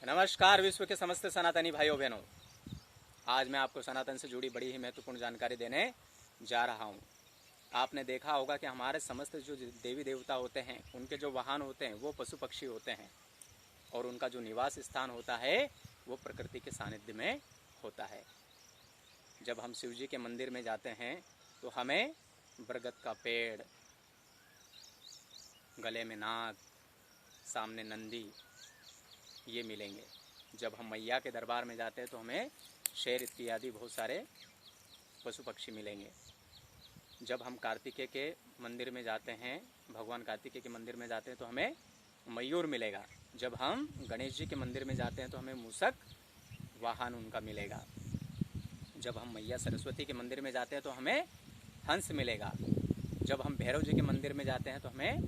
नमस्कार विश्व के समस्त सनातनी भाइयों बहनों, आज मैं आपको सनातन से जुड़ी बड़ी ही महत्वपूर्ण जानकारी देने जा रहा हूँ। आपने देखा होगा कि हमारे समस्त जो देवी देवता होते हैं उनके जो वाहन होते हैं वो पशु पक्षी होते हैं और उनका जो निवास स्थान होता है वो प्रकृति के सानिध्य में होता है। जब हम शिव जी के मंदिर में जाते हैं तो हमें बरगद का पेड़, गले में नाग, सामने नंदी ये मिलेंगे। जब हम मैया के दरबार में जाते हैं तो हमें शेर इत्यादि बहुत सारे पशु पक्षी मिलेंगे। जब हम कार्तिकेय के मंदिर में जाते हैं, भगवान कार्तिकेय के मंदिर में जाते हैं तो हमें मयूर मिलेगा। जब हम गणेश जी के मंदिर में जाते हैं तो हमें मूषक वाहन उनका मिलेगा। जब हम मैया सरस्वती के मंदिर में जाते हैं तो हमें हंस मिलेगा। जब हम भैरव जी के मंदिर में जाते हैं तो हमें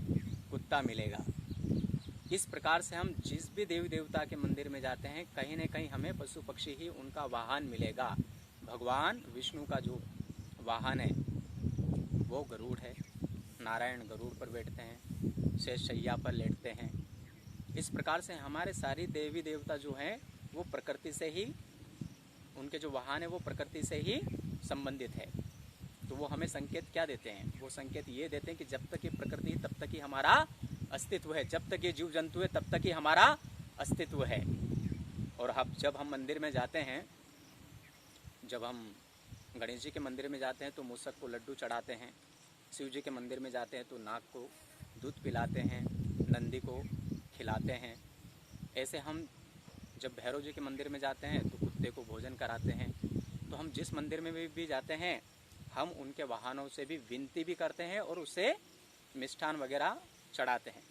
कुत्ता मिलेगा। इस प्रकार से हम जिस भी देवी देवता के मंदिर में जाते हैं कहीं न कहीं हमें पशु पक्षी ही उनका वाहन मिलेगा। भगवान विष्णु का जो वाहन है वो गरुड़ है। नारायण गरुड़ पर बैठते हैं, शेष शैया पर लेटते हैं। इस प्रकार से हमारे सारी देवी देवता जो हैं वो प्रकृति से ही, उनके जो वाहन है वो प्रकृति से ही संबंधित है। तो वो हमें संकेत क्या देते हैं? वो संकेत ये देते हैं कि जब तक ये प्रकृति है तब तक ही हमारा अस्तित्व है, जब तक ये जीव जंतु है तब तक ही हमारा अस्तित्व है। और जब हम मंदिर में जाते हैं, जब हम गणेश जी के मंदिर में जाते हैं तो मूषक को लड्डू चढ़ाते हैं। शिव जी के मंदिर में जाते हैं तो नाग को दूध पिलाते हैं, नंदी को खिलाते हैं। ऐसे हम जब भैरव जी के मंदिर में जाते हैं तो कुत्ते को भोजन कराते हैं। तो हम जिस मंदिर में भी जाते हैं हम उनके वाहनों से भी विनती भी करते हैं और उसे मिष्ठान वगैरह चढ़ाते हैं।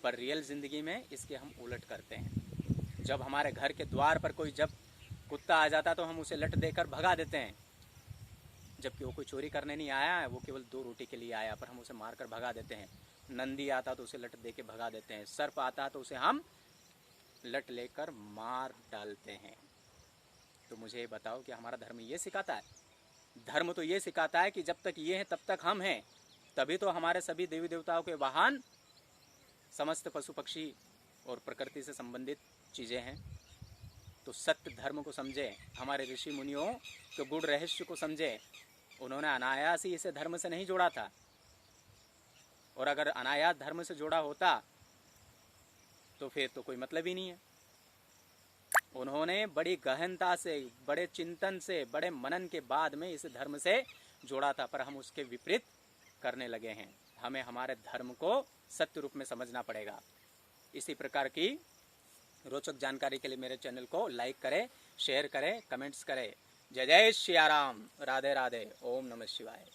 पर रियल ज़िंदगी में इसके हम उलट करते हैं। जब हमारे घर के द्वार पर कोई जब कुत्ता आ जाता तो हम उसे लट देकर भगा देते हैं, जबकि वो कोई चोरी करने नहीं आया है, वो केवल 2 रोटी के लिए आया, पर हम उसे मारकर भगा देते हैं। नंदी आता तो उसे लट दे के भगा देते हैं। सर्प आता तो उसे हम लट लेकर मार डालते हैं। तो मुझे बताओ कि हमारा धर्म ये सिखाता है? धर्म तो ये सिखाता है कि जब तक ये हैं तब तक हम हैं। तभी तो हमारे सभी देवी देवताओं के वाहन समस्त पशु पक्षी और प्रकृति से संबंधित चीज़ें हैं। तो सत्य धर्म को समझे, हमारे ऋषि मुनियों के गुण रहस्य को समझे। उन्होंने अनायास ही इसे धर्म से नहीं जोड़ा था, और अगर अनायास धर्म से जोड़ा होता तो फिर तो कोई मतलब ही नहीं है। उन्होंने बड़ी गहनता से, बड़े चिंतन से, बड़े मनन के बाद में इस धर्म से जोड़ा था, पर हम उसके विपरीत करने लगे हैं। हमें हमारे धर्म को सत्य रूप में समझना पड़ेगा। इसी प्रकार की रोचक जानकारी के लिए मेरे चैनल को लाइक करें, शेयर करें, कमेंट्स करें। जय जय श्री राम, राधे राधे, ओम नमः शिवाय।